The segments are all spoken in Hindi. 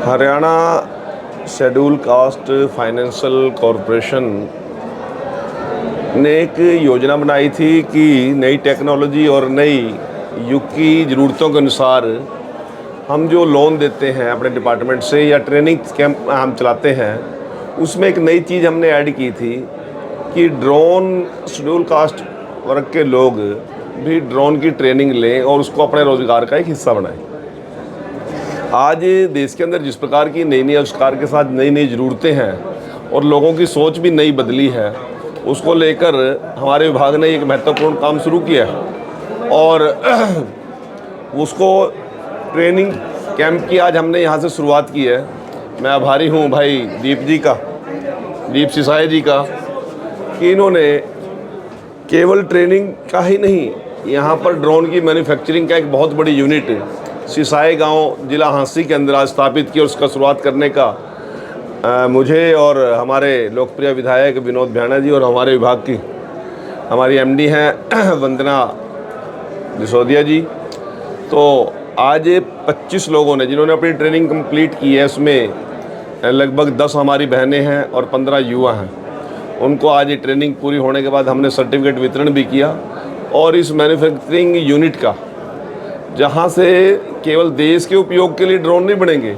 Haryana schedule caste financial corporation ने एक योजना बनाई थी कि नई टेक्नोलॉजी और नई युग की ज़रूरतों के अनुसार हम जो लोन देते हैं अपने डिपार्टमेंट से या ट्रेनिंग कैंप हम चलाते हैं, उसमें एक नई चीज़ हमने ऐड की थी कि ड्रोन शेड्यूल कास्ट वर्ग के लोग भी ड्रोन की ट्रेनिंग लें और उसको अपने रोज़गार का एक हिस्सा बनाएं। आज देश के अंदर जिस प्रकार की नई नई आविष्कार के साथ नई नई ज़रूरतें हैं और लोगों की सोच भी नई बदली है, उसको लेकर हमारे विभाग ने एक महत्वपूर्ण काम शुरू किया है और उसको ट्रेनिंग कैंप की आज हमने यहाँ से शुरुआत की है। मैं आभारी हूँ भाई दीप सिसाई जी का कि इन्होंने केवल ट्रेनिंग का ही नहीं, यहाँ पर ड्रोन की मैन्युफैक्चरिंग का एक बहुत बड़ी यूनिट सिसाई गांव जिला हांसी के अंदर आज स्थापित की और उसका शुरुआत करने का मुझे और हमारे लोकप्रिय विधायक विनोद भ्याणा जी और हमारे विभाग की हमारी एमडी हैं वंदना सिसोदिया जी। तो आज 25 लोगों ने जिन्होंने अपनी ट्रेनिंग कंप्लीट की है, उसमें लगभग 10 हमारी बहनें हैं और 15 युवा हैं। उनको आज ये ट्रेनिंग पूरी होने के बाद हमने सर्टिफिकेट वितरण भी किया और इस मैन्युफैक्चरिंग यूनिट का, जहाँ से केवल देश के उपयोग के लिए ड्रोन नहीं बनेंगे,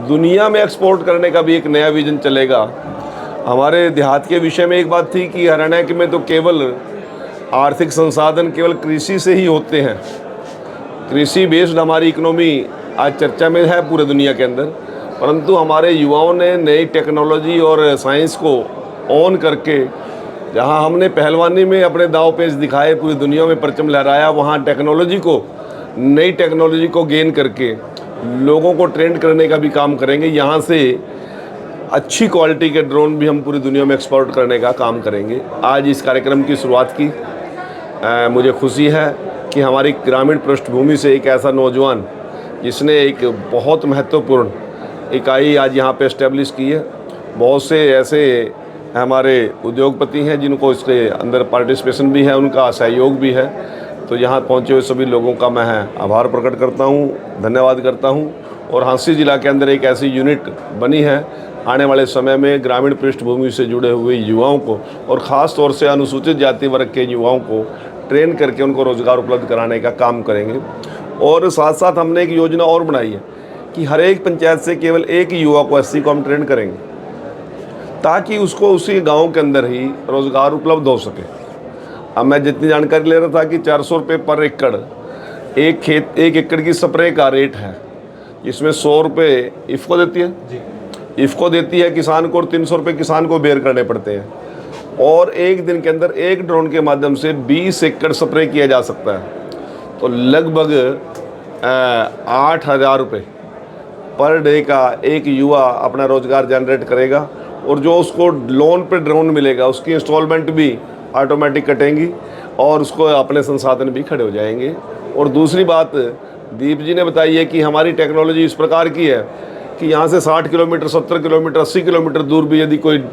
दुनिया में एक्सपोर्ट करने का भी एक नया विजन चलेगा। हमारे देहात के विषय में एक बात थी कि हरियाणा के में तो केवल आर्थिक संसाधन केवल कृषि से ही होते हैं, कृषि बेस्ड हमारी इकोनॉमी आज चर्चा में है पूरे दुनिया के अंदर, परंतु हमारे युवाओं ने नई टेक्नोलॉजी और साइंस को ऑन करके जहां हमने पहलवानी में अपने दांव पेच दिखाए, पूरी दुनिया में परचम लहराया, वहां टेक्नोलॉजी को, नई टेक्नोलॉजी को गेन करके लोगों को ट्रेंड करने का भी काम करेंगे। यहाँ से अच्छी क्वालिटी के ड्रोन भी हम पूरी दुनिया में एक्सपोर्ट करने का काम करेंगे। आज इस कार्यक्रम की शुरुआत की मुझे खुशी है कि हमारी ग्रामीण पृष्ठभूमि से एक ऐसा नौजवान जिसने एक बहुत महत्वपूर्ण इकाई आज यहाँ पे इस्टेब्लिश की है। बहुत से ऐसे हमारे उद्योगपति हैं जिनको इसके अंदर पार्टिसिपेशन भी है, उनका सहयोग भी है। तो यहाँ पहुँचे हुए सभी लोगों का मैं आभार प्रकट करता हूँ, धन्यवाद करता हूँ। और हांसी जिला के अंदर एक ऐसी यूनिट बनी है, आने वाले समय में ग्रामीण पृष्ठभूमि से जुड़े हुए युवाओं को और ख़ास तौर से अनुसूचित जाति वर्ग के युवाओं को ट्रेन करके उनको रोज़गार उपलब्ध कराने का काम करेंगे। और साथ साथ हमने एक योजना और बनाई है कि हर एक पंचायत से केवल एक युवा को एससी को हम ट्रेन करेंगे ताकि उसको उसी गाँव के अंदर ही रोज़गार उपलब्ध हो सके। अब मैं जितनी जानकारी ले रहा था कि 400 रुपये पर एकड़ एक एकड़ की स्प्रे का रेट है, जिसमें 100 रुपये इफ़को देती है जी। इफ़को देती है किसान को और 300 रुपये किसान को बेयर करने पड़ते हैं। और एक दिन के अंदर एक ड्रोन के माध्यम से 20 एकड़ स्प्रे किया जा सकता है। तो लगभग 8,000 रुपये पर डे का एक युवा अपना रोज़गार जनरेट करेगा और जो उसको लोन पे ड्रोन मिलेगा उसकी इंस्टॉलमेंट भी ऑटोमेटिक कटेंगी और उसको अपने संसाधन भी खड़े हो जाएंगे। और दूसरी बात दीप जी ने बताई है कि हमारी टेक्नोलॉजी इस प्रकार की है कि यहाँ से 60 किलोमीटर, 70 किलोमीटर, 80 किलोमीटर दूर भी यदि कोई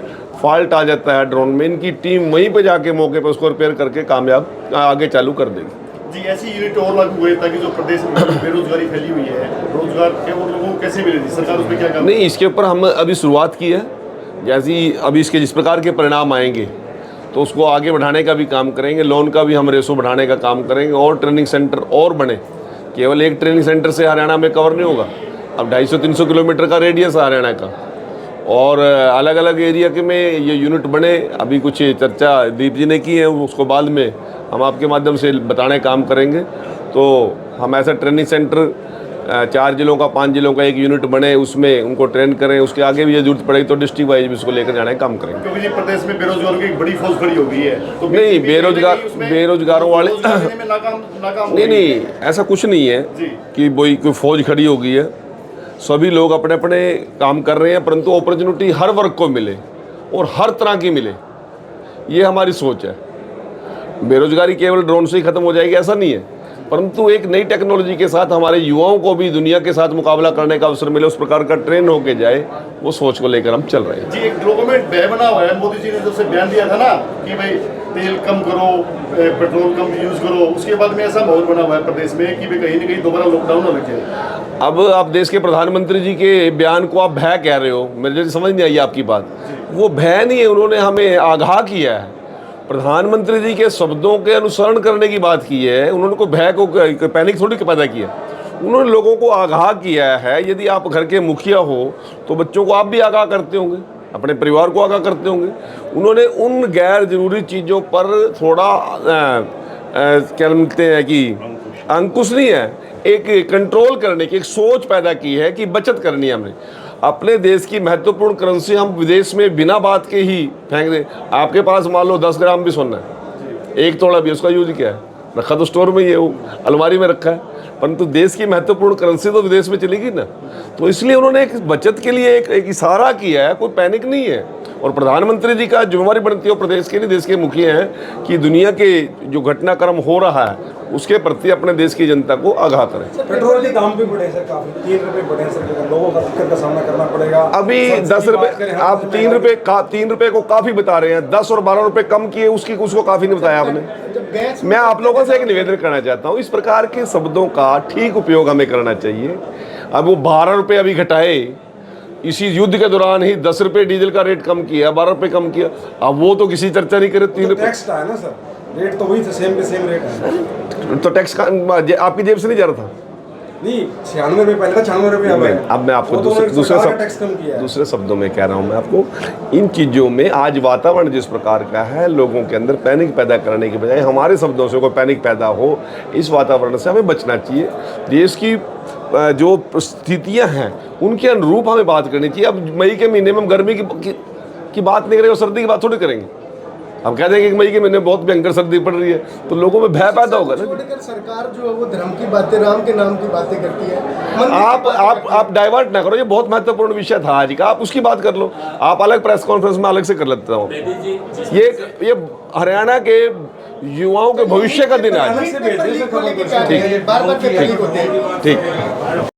फॉल्ट आ जाता है ड्रोन में, इनकी टीम वहीं पे जाके मौके पे उसको रिपेयर करके कामयाब आगे चालू कर देगी जी। ऐसी यूनिट और लागू हुए ताकि जो प्रदेश में बेरोजगारी फैली हुई है, रोजगार के और लोगों को कैसे मिलेगी, सरकार उस पर क्या काम? नहीं, इसके ऊपर हम अभी शुरुआत की है। जैसी अभी इसके जिस प्रकार के परिणाम आएंगे तो उसको आगे बढ़ाने का भी काम करेंगे, लोन का भी हम रेशो बढ़ाने का काम करेंगे और ट्रेनिंग सेंटर और बने। केवल एक ट्रेनिंग सेंटर से हरियाणा में कवर नहीं होगा। अब 250-300 किलोमीटर का रेडियस है हरियाणा का और अलग अलग एरिया के में ये यूनिट बने। अभी कुछ चर्चा दीप जी ने की है, उसको बाद में हम आपके माध्यम से बताने काम करेंगे। तो हम ऐसा ट्रेनिंग सेंटर 4 जिलों का, 5 जिलों का एक यूनिट बने, उसमें उनको ट्रेन करें। उसके आगे भी ये जरूरत पड़ेगी तो डिस्ट्रिक्ट वाइज भी उसको लेकर जाने का काम करेंगे। क्योंकि जी प्रदेश में बेरोजगारों की एक बड़ी फौज खड़ी हो गई है। तो नहीं, बेरोजगारों वाले नहीं, ऐसा कुछ नहीं है कि कोई फौज खड़ी हो गई है। सभी लोग अपने अपने काम कर रहे हैं, परंतु अपॉर्चुनिटी हर वर्ग को मिले और हर तरह की मिले, ये हमारी सोच है। बेरोजगारी केवल ड्रोन से ही खत्म हो जाएगी ऐसा नहीं है, परंतु एक नई टेक्नोलॉजी के साथ हमारे युवाओं को भी दुनिया के साथ मुकाबला करने का अवसर मिले, उस प्रकार का ट्रेन होके जाए, वो सोच को लेकर हम चल रहे हैं। जी, एक लोगों में भय बना हुआ है। मोदी जी ने जब से बयान दिया था ना कि भाई तेल कम करो, पेट्रोल कम यूज करो, उसके बाद में ऐसा माहौल बना हुआ है प्रदेश में कि भाई कहीं ना कहीं दोबारा लॉकडाउन लग जाए। अब आप देश के प्रधानमंत्री जी के बयान को आप भय कह रहे हो, मुझे समझ नहीं आई आपकी बात। वो भय नहीं है, उन्होंने हमें आगाह किया है। प्रधानमंत्री जी के शब्दों के अनुसरण करने की बात की है, उन्होंने कोई भय को पैनिक थोड़ी पैदा किया। उन्होंने लोगों को आगाह किया है। यदि आप घर के मुखिया हो तो बच्चों को आप भी आगाह करते होंगे, अपने परिवार को आगाह करते होंगे। उन्होंने उन गैर जरूरी चीज़ों पर थोड़ा क्या मिलते हैं कि अंकुश नहीं है, एक कंट्रोल करने की एक सोच पैदा की है कि बचत करनी है। हमने अपने देश की महत्वपूर्ण करेंसी हम विदेश में बिना बात के ही फेंक दें। आपके पास मान लो 10 ग्राम भी सोना है, 1 तोला भी, उसका यूज क्या है? रखा तो स्टोर में ही है, वो अलमारी में रखा है, परंतु देश की महत्वपूर्ण करेंसी तो विदेश में चलेगी ना। तो इसलिए उन्होंने एक बचत के लिए एक इशारा किया है, कोई पैनिक नहीं है। और प्रधानमंत्री जी का जिम्मेवारी बनती है प्रदेश के लिए, देश के मुखिया हैं, कि दुनिया के जो घटनाक्रम हो रहा है उसके प्रति अपने देश की जनता को आगाह करें। पेट्रोल के दाम भी बढ़े सर, काफी 3 रुपए बढ़े सर, लोगों का दिक्कत का सामना करना पड़ेगा। अभी 10 रुपए, आप 3 रुपए को काफी बता रहे हैं, 10 और 12 रुपए कम किए उसको काफी नहीं बताया आपने। मैं आप लोगों से एक निवेदन करना चाहता हूँ, इस प्रकार के शब्दों का ठीक उपयोग हमें करना चाहिए। अब वो 12 रुपए अभी घटाए, इसी युद्ध के दौरान ही 10 रुपए डीजल का रेट कम किया, 12 रुपए कम किया, अब वो तो किसी चर्चा नहीं करे। 3 रुपए टैक्स का है ना सर, रेट तो वही सेम के सेम रेट है। तो टैक्स का आपकी जेब से नहीं जा रहा था? नहीं, 96 रुपए पहले था, 96 रुपए अब मैं आपको दूसरे शब्दों में कह रहा हूं मैं आपको, इन चीज़ों में आज वातावरण जिस प्रकार का है, लोगों के अंदर पैनिक पैदा करने की बजाय हमारे शब्दों से कोई पैनिक पैदा हो, इस वातावरण से हमें बचना चाहिए। देश की जो स्थितियां हैं उनके अनुरूप हमें बात करनी चाहिए। अब मई के महीने में हम गर्मी की बात नहीं करेंगे और सर्दी की बात थोड़ी करेंगे। हम कह देंगे कि मई के महीने में बहुत भयंकर सर्दी पड़ रही है, तो लोगों में भय पैदा होगा ना। सरकार जो है वो धर्म की बातें, राम के नाम की बातें करती है। आप डाइवर्ट ना करो, ये बहुत महत्वपूर्ण विषय था आज का, आप उसकी बात कर लो। आप अलग प्रेस कॉन्फ्रेंस में अलग से कर लेते हो। ये हरियाणा के युवाओं के भविष्य का दिन है आज। ठीक।